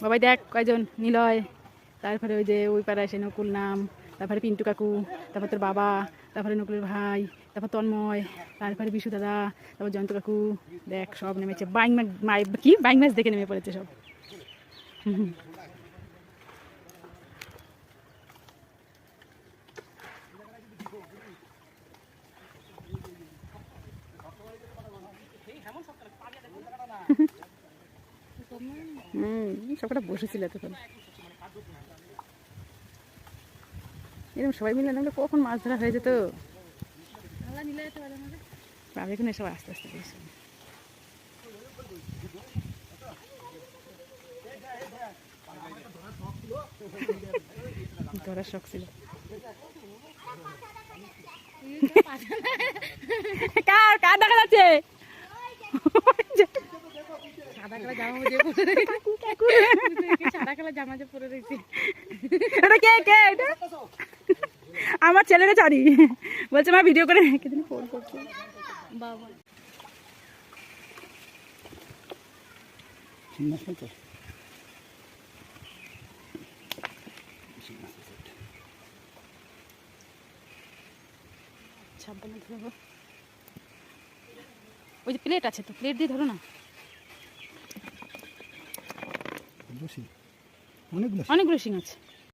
বাবাই দেখ কয়জন, নিলয়, তারপরে ওই যে ওই পাড়ায় সে নকুল নাম, তারপরে পিন্টু কাকু, তারপর তোর বাবা, তারপরে নকুলের ভাই, তারপর তন্ময়, তারপরে বিশু দাদা, তারপর জয়ন্ত কাকু, দেখ সব নেমেছে। বাইং মাছ দেখে নেমে পড়েছে সব। সবকটা বসেছিল তখন, এরকম সবাই মিলে নামলে কখন মাছ ধরা হয়ে যেত। এখন এসব আস্তে আস্তে বেশি ধরার শখ ছিল। কার কার দেখা যাচ্ছে? সাদা কালার জামা পরে রয়েছে। আমার ছেলেরা জানি, বলছে মা ভিডিও করে ফোন করছে বাবা। সাবধানে ধরো, ওই যে প্লেট আছে তো, প্লেট দিয়ে ধরো না। অনেকগুলো শিং আছে।